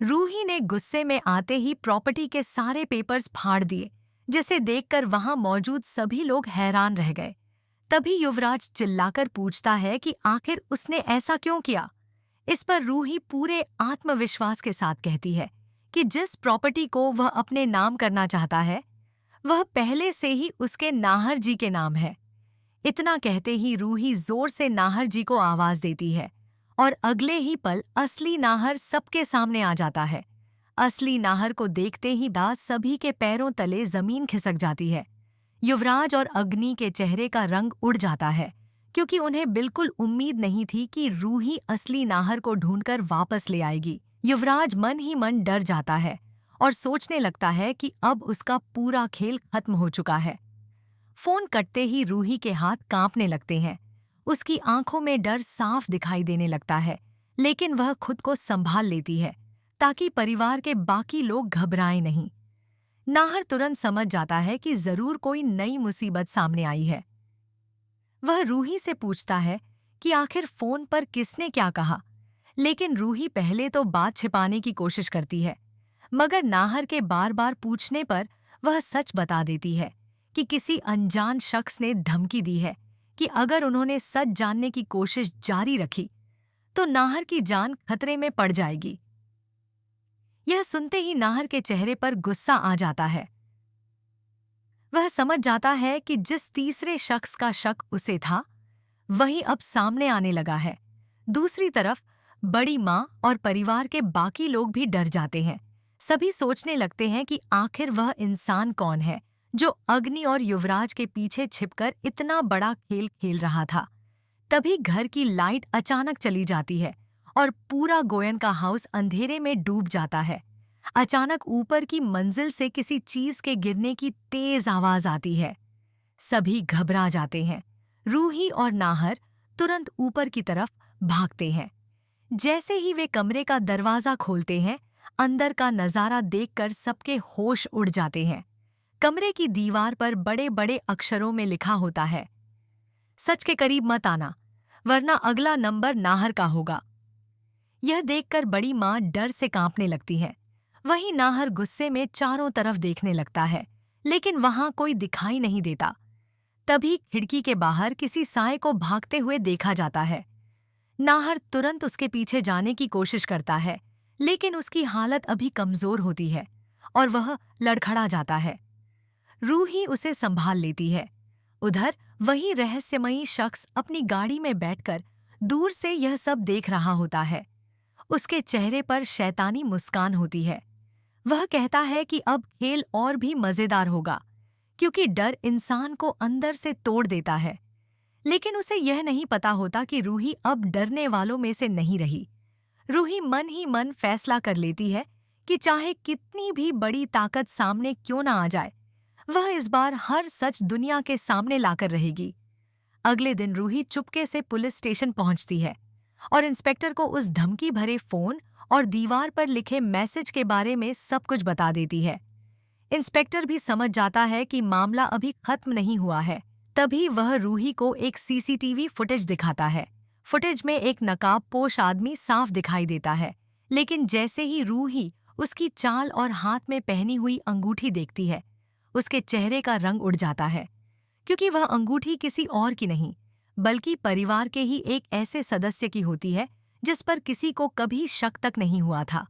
रूही ने गुस्से में आते ही प्रॉपर्टी के सारे पेपर्स फाड़ दिए, जिसे देखकर वहां मौजूद सभी लोग हैरान रह गए। तभी युवराज चिल्लाकर पूछता है कि आखिर उसने ऐसा क्यों किया। इस पर रूही पूरे आत्मविश्वास के साथ कहती है कि जिस प्रॉपर्टी को वह अपने नाम करना चाहता है, वह पहले से ही उसके नाहर जी के नाम है। इतना कहते ही रूही जोर से नाहर जी को आवाज देती है और अगले ही पल असली नाहर सबके सामने आ जाता है। असली नाहर को देखते ही दास सभी के पैरों तले जमीन खिसक जाती है। युवराज और अग्नि के चेहरे का रंग उड़ जाता है, क्योंकि उन्हें बिल्कुल उम्मीद नहीं थी कि रूही असली नाहर को ढूंढकर वापस ले आएगी। युवराज मन ही मन डर जाता है और सोचने लगता है कि अब उसका पूरा खेल खत्म हो चुका है। फोन कटते ही रूही के हाथ कांपने लगते हैं। उसकी आंखों में डर साफ दिखाई देने लगता है, लेकिन वह खुद को संभाल लेती है ताकि परिवार के बाकी लोग घबराएं नहीं। नाहर तुरंत समझ जाता है कि जरूर कोई नई मुसीबत सामने आई है। वह रूही से पूछता है कि आखिर फोन पर किसने क्या कहा, लेकिन रूही पहले तो बात छिपाने की कोशिश करती है, मगर नाहर के बार बार पूछने पर वह सच बता देती है कि किसी अनजान शख्स ने धमकी दी है कि अगर उन्होंने सच जानने की कोशिश जारी रखी तो नाहर की जान खतरे में पड़ जाएगी। यह सुनते ही नाहर के चेहरे पर गुस्सा आ जाता है। वह समझ जाता है कि जिस तीसरे शख्स का शक उसे था, वही अब सामने आने लगा है। दूसरी तरफ बड़ी माँ और परिवार के बाकी लोग भी डर जाते हैं। सभी सोचने लगते हैं कि आखिर वह इंसान कौन है जो अग्नि और युवराज के पीछे छिपकर इतना बड़ा खेल खेल रहा था। तभी घर की लाइट अचानक चली जाती है और पूरा गोयन का हाउस अंधेरे में डूब जाता है। अचानक ऊपर की मंजिल से किसी चीज के गिरने की तेज आवाज आती है। सभी घबरा जाते हैं। रूही और नाहर तुरंत ऊपर की तरफ भागते हैं। जैसे ही वे कमरे का दरवाजा खोलते हैं, अंदर का नजारा देखकर सबके होश उड़ जाते हैं। कमरे की दीवार पर बड़े बड़े अक्षरों में लिखा होता है, सच के करीब मत आना, वरना अगला नंबर नाहर का होगा। यह देखकर बड़ी माँ डर से कांपने लगती है। वहीं नाहर गुस्से में चारों तरफ देखने लगता है, लेकिन वहां कोई दिखाई नहीं देता। तभी खिड़की के बाहर किसी साए को भागते हुए देखा जाता है। नाहर तुरंत उसके पीछे जाने की कोशिश करता है, लेकिन उसकी हालत अभी कमजोर होती है और वह लड़खड़ा जाता है। रूही उसे संभाल लेती है। उधर वही रहस्यमयी शख्स अपनी गाड़ी में बैठकर दूर से यह सब देख रहा होता है। उसके चेहरे पर शैतानी मुस्कान होती है। वह कहता है कि अब खेल और भी मजेदार होगा, क्योंकि डर इंसान को अंदर से तोड़ देता है। लेकिन उसे यह नहीं पता होता कि रूही अब डरने वालों में से नहीं रही। रूही मन ही मन फैसला कर लेती है कि चाहे कितनी भी बड़ी ताकत सामने क्यों ना आ जाए, वह इस बार हर सच दुनिया के सामने लाकर रहेगी। अगले दिन रूही चुपके से पुलिस स्टेशन पहुंचती है और इंस्पेक्टर को उस धमकी भरे फोन और दीवार पर लिखे मैसेज के बारे में सब कुछ बता देती है। इंस्पेक्टर भी समझ जाता है कि मामला अभी खत्म नहीं हुआ है। तभी वह रूही को एक सीसीटीवी फुटेज दिखाता है। फुटेज में एक नकाबपोश आदमी साफ दिखाई देता है, लेकिन जैसे ही रूही उसकी चाल और हाथ में पहनी हुई अंगूठी देखती है, उसके चेहरे का रंग उड़ जाता है, क्योंकि वह अंगूठी किसी और की नहीं, बल्कि परिवार के ही एक ऐसे सदस्य की होती है जिस पर किसी को कभी शक तक नहीं हुआ था।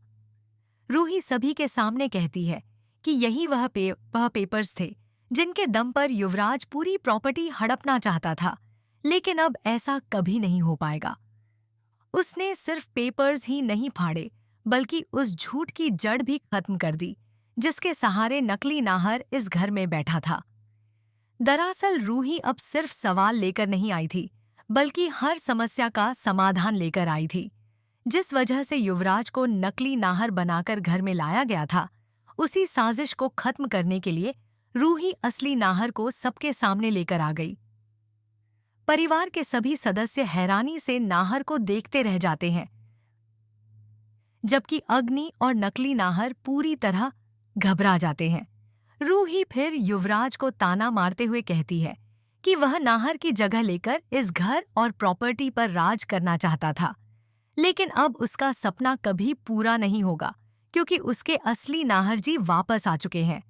रूही सभी के सामने कहती है कि यही वह पेपर्स थे जिनके दम पर युवराज पूरी प्रॉपर्टी हड़पना चाहता था, लेकिन अब ऐसा कभी नहीं हो पाएगा। उसने सिर्फ पेपर्स ही नहीं फाड़े, बल्कि उस झूठ की जड़ भी खत्म कर दी जिसके सहारे नकली नाहर इस घर में बैठा था। दरअसल रूही अब सिर्फ सवाल लेकर नहीं आई थी, बल्कि हर समस्या का समाधान लेकर आई थी। जिस वजह से युवराज को नकली नाहर बनाकर घर में लाया गया था, उसी साजिश को खत्म करने के लिए रूही असली नाहर को सबके सामने लेकर आ गई। परिवार के सभी सदस्य हैरानी से नाहर को देखते रह जाते हैं, जबकि अग्नि और नकली नाहर पूरी तरह घबरा जाते हैं। रूही फिर युवराज को ताना मारते हुए कहती है कि वह नाहर की जगह लेकर इस घर और प्रॉपर्टी पर राज करना चाहता था, लेकिन अब उसका सपना कभी पूरा नहीं होगा, क्योंकि उसके असली नाहर जी वापस आ चुके हैं।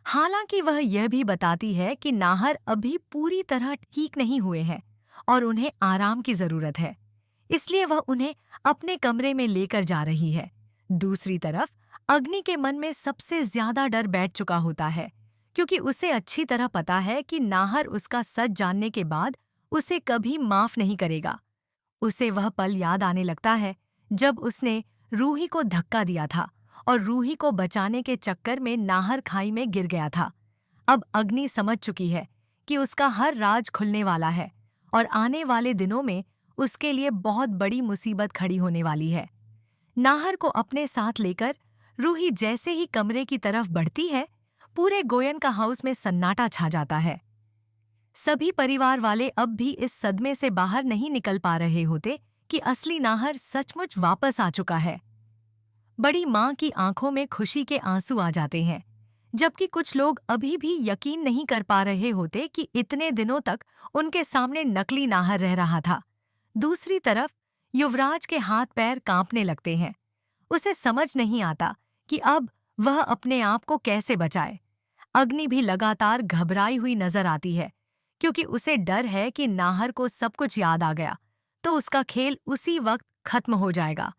हालांकि वह यह भी बताती है कि नाहर अभी पूरी तरह ठीक नहीं हुए हैं और उन्हें आराम की जरूरत है, इसलिए वह उन्हें अपने कमरे में लेकर जा रही है। दूसरी तरफ अग्नि के मन में सबसे ज्यादा डर बैठ चुका होता है, क्योंकि उसे अच्छी तरह पता है कि नाहर उसका सच जानने के बाद उसे कभी माफ नहीं करेगा। उसे वह पल याद आने लगता है जब उसने रूही को धक्का दिया था और रूही को बचाने के चक्कर में नाहर खाई में गिर गया था। अब अग्नि समझ चुकी है कि उसका हर राज खुलने वाला है और आने वाले दिनों में उसके लिए बहुत बड़ी मुसीबत खड़ी होने वाली है। नाहर को अपने साथ लेकर रूही जैसे ही कमरे की तरफ बढ़ती है, पूरे गोयन का हाउस में सन्नाटा छा जाता है। सभी परिवार वाले अब भी इस सदमे से बाहर नहीं निकल पा रहे होते कि असली नाहर सचमुच वापस आ चुका है। बड़ी माँ की आंखों में खुशी के आंसू आ जाते हैं, जबकि कुछ लोग अभी भी यकीन नहीं कर पा रहे होते कि इतने दिनों तक उनके सामने नकली नाहर रह रहा था। दूसरी तरफ युवराज के हाथ पैर कांपने लगते हैं। उसे समझ नहीं आता कि अब वह अपने आप को कैसे बचाए। अग्नि भी लगातार घबराई हुई नजर आती है, क्योंकि उसे डर है कि नाहर को सब कुछ याद आ गया तो उसका खेल उसी वक्त खत्म हो जाएगा।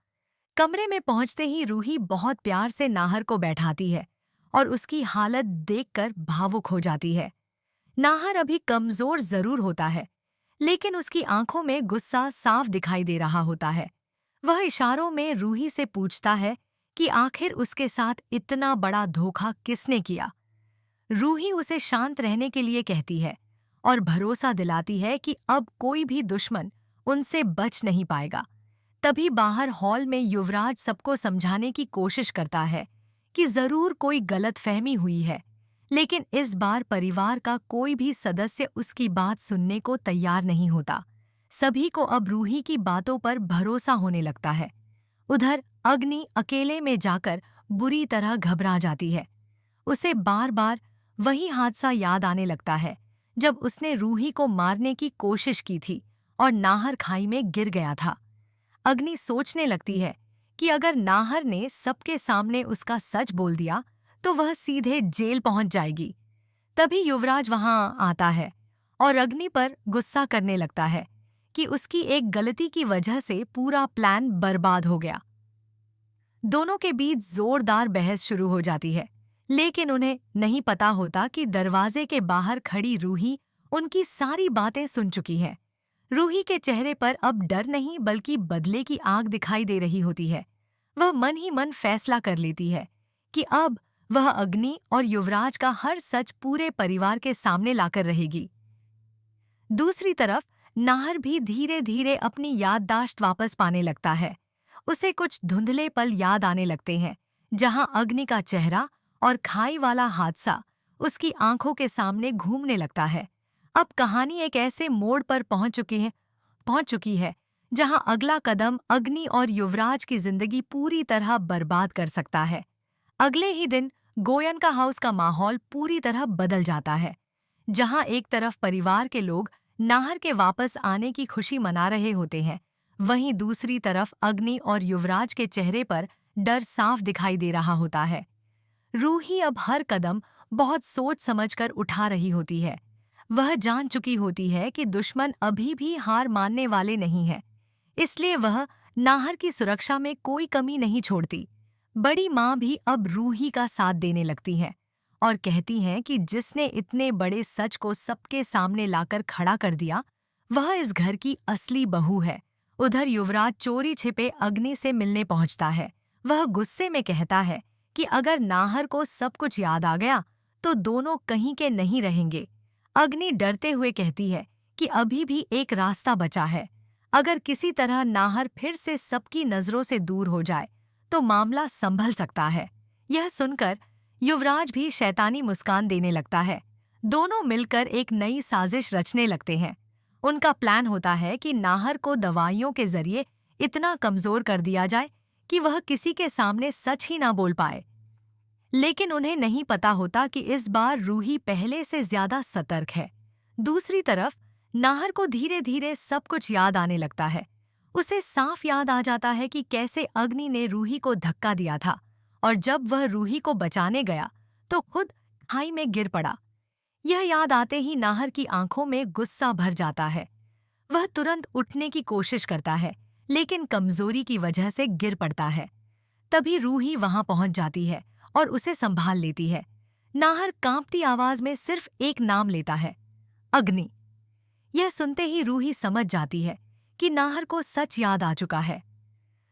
कमरे में पहुंचते ही रूही बहुत प्यार से नाहर को बैठाती है और उसकी हालत देखकर भावुक हो जाती है। नाहर अभी कमजोर जरूर होता है, लेकिन उसकी आंखों में गुस्सा साफ दिखाई दे रहा होता है। वह इशारों में रूही से पूछता है कि आखिर उसके साथ इतना बड़ा धोखा किसने किया। रूही उसे शांत रहने के लिए कहती है और भरोसा दिलाती है कि अब कोई भी दुश्मन उनसे बच नहीं पाएगा। तभी बाहर हॉल में युवराज सबको समझाने की कोशिश करता है कि जरूर कोई गलतफहमी हुई है, लेकिन इस बार परिवार का कोई भी सदस्य उसकी बात सुनने को तैयार नहीं होता। सभी को अब रूही की बातों पर भरोसा होने लगता है। उधर अग्नि अकेले में जाकर बुरी तरह घबरा जाती है। उसे बार बार वही हादसा याद आने लगता है जब उसने रूही को मारने की कोशिश की थी और नाहर खाई में गिर गया था। अग्नि सोचने लगती है कि अगर नाहर ने सबके सामने उसका सच बोल दिया तो वह सीधे जेल पहुंच जाएगी। तभी युवराज वहां आता है और अग्नि पर गुस्सा करने लगता है कि उसकी एक गलती की वजह से पूरा प्लान बर्बाद हो गया। दोनों के बीच जोरदार बहस शुरू हो जाती है, लेकिन उन्हें नहीं पता होता कि दरवाजे के बाहर खड़ी रूही उनकी सारी बातें सुन चुकी है। रूही के चेहरे पर अब डर नहीं बल्कि बदले की आग दिखाई दे रही होती है। वह मन ही मन फैसला कर लेती है कि अब वह अग्नि और युवराज का हर सच पूरे परिवार के सामने लाकर रहेगी। दूसरी तरफ नाहर भी धीरे धीरे अपनी याददाश्त वापस पाने लगता है। उसे कुछ धुंधले पल याद आने लगते हैं, जहां अग्नि का चेहरा और खाई वाला हादसा उसकी आंखों के सामने घूमने लगता है। अब कहानी एक ऐसे मोड़ पर पहुंच चुकी है जहां अगला कदम अग्नि और युवराज की जिंदगी पूरी तरह बर्बाद कर सकता है। अगले ही दिन गोयन का हाउस का माहौल पूरी तरह बदल जाता है। जहां एक तरफ परिवार के लोग नाहर के वापस आने की खुशी मना रहे होते हैं, वहीं दूसरी तरफ अग्नि और युवराज के चेहरे पर डर साफ दिखाई दे रहा होता है। रूही अब हर कदम बहुत सोच समझकर उठा रही होती है। वह जान चुकी होती है कि दुश्मन अभी भी हार मानने वाले नहीं हैं, इसलिए वह नाहर की सुरक्षा में कोई कमी नहीं छोड़ती। बड़ी माँ भी अब रूही का साथ देने लगती हैं और कहती हैं कि जिसने इतने बड़े सच को सबके सामने लाकर खड़ा कर दिया, वह इस घर की असली बहू है। उधर युवराज चोरी छिपे अग्नि से मिलने पहुंचता है। वह गुस्से में कहता है कि अगर नाहर को सब कुछ याद आ गया तो दोनों कहीं के नहीं रहेंगे। अग्नि डरते हुए कहती है कि अभी भी एक रास्ता बचा है। अगर किसी तरह नाहर फिर से सबकी नजरों से दूर हो जाए तो मामला संभल सकता है। यह सुनकर युवराज भी शैतानी मुस्कान देने लगता है। दोनों मिलकर एक नई साजिश रचने लगते हैं। उनका प्लान होता है कि नाहर को दवाइयों के जरिए इतना कमजोर कर दिया जाए कि वह किसी के सामने सच ही ना बोल पाए। लेकिन उन्हें नहीं पता होता कि इस बार रूही पहले से ज्यादा सतर्क है। दूसरी तरफ नाहर को धीरे धीरे सब कुछ याद आने लगता है। उसे साफ याद आ जाता है कि कैसे अग्नि ने रूही को धक्का दिया था और जब वह रूही को बचाने गया तो खुद खाई में गिर पड़ा। यह याद आते ही नाहर की आंखों में गुस्सा भर जाता है। वह तुरंत उठने की कोशिश करता है, लेकिन कमजोरी की वजह से गिर पड़ता है। तभी रूही वहां पहुंच जाती है और उसे संभाल लेती है। नाहर कांपती आवाज में सिर्फ एक नाम लेता है, अग्नि। यह सुनते ही रूही समझ जाती है कि नाहर को सच याद आ चुका है।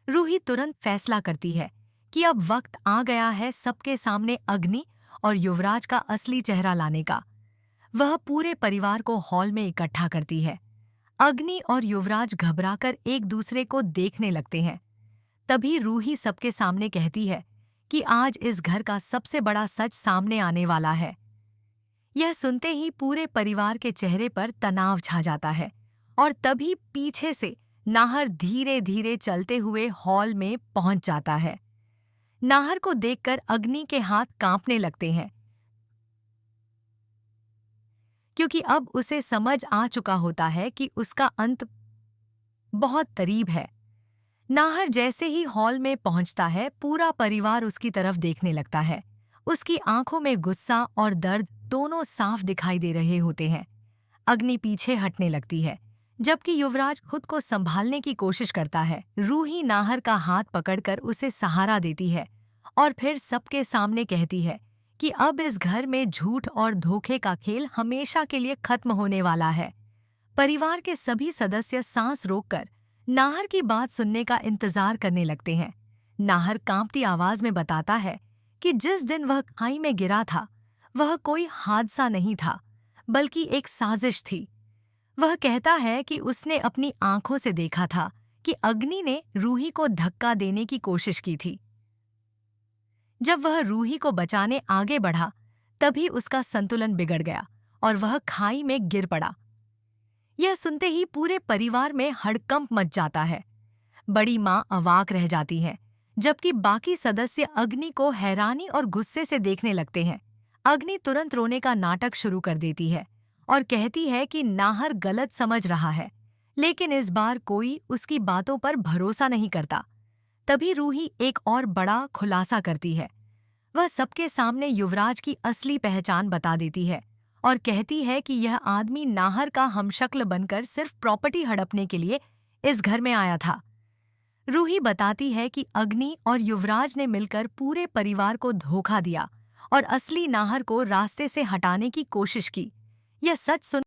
रूही तुरंत फैसला करती है कि अब वक्त आ गया है सबके सामने अग्नि और युवराज का असली चेहरा लाने का। वह पूरे परिवार को हॉल में इकट्ठा करती है। अग्नि और युवराज घबराकर एक दूसरे को देखने लगते हैं। तभी रूही सबके सामने कहती है कि आज इस घर का सबसे बड़ा सच सामने आने वाला है। यह सुनते ही पूरे परिवार के चेहरे पर तनाव छा जाता है और तभी पीछे से नाहर धीरे धीरे चलते हुए हॉल में पहुंच जाता है। नाहर को देखकर अग्नि के हाथ कांपने लगते हैं, क्योंकि अब उसे समझ आ चुका होता है कि उसका अंत बहुत करीब है। नाहर जैसे ही हॉल में पहुंचता है, पूरा परिवार उसकी तरफ देखने लगता है। उसकी आंखों में गुस्सा और दर्द दोनों साफ दिखाई दे रहे होते हैं। अग्नि पीछे हटने लगती है, जबकि युवराज खुद को संभालने की कोशिश करता है। रूही नाहर का हाथ पकड़कर उसे सहारा देती है और फिर सबके सामने कहती है कि अब इस घर में झूठ और धोखे का खेल हमेशा के लिए खत्म होने वाला है। परिवार के सभी सदस्य सांस रोककर नाहर की बात सुनने का इंतजार करने लगते हैं। नाहर कांपती आवाज में बताता है कि जिस दिन वह खाई में गिरा था, वह कोई हादसा नहीं था, बल्कि एक साजिश थी। वह कहता है कि उसने अपनी आंखों से देखा था कि अग्नि ने रूही को धक्का देने की कोशिश की थी। जब वह रूही को बचाने आगे बढ़ा, तभी उसका संतुलन बिगड़ गया और वह खाई में गिर पड़ा। यह सुनते ही पूरे परिवार में हड़कंप मच जाता है। बड़ी माँ अवाक रह जाती है, जबकि बाकी सदस्य अग्नि को हैरानी और गुस्से से देखने लगते हैं। अग्नि तुरंत रोने का नाटक शुरू कर देती है और कहती है कि नाहर गलत समझ रहा है, लेकिन इस बार कोई उसकी बातों पर भरोसा नहीं करता। तभी रूही एक और बड़ा खुलासा करती है। वह सबके सामने युवराज की असली पहचान बता देती है और कहती है कि यह आदमी नाहर का हमशक्ल बनकर सिर्फ प्रॉपर्टी हड़पने के लिए इस घर में आया था। रूही बताती है कि अग्नि और युवराज ने मिलकर पूरे परिवार को धोखा दिया और असली नाहर को रास्ते से हटाने की कोशिश की। यह सच सुन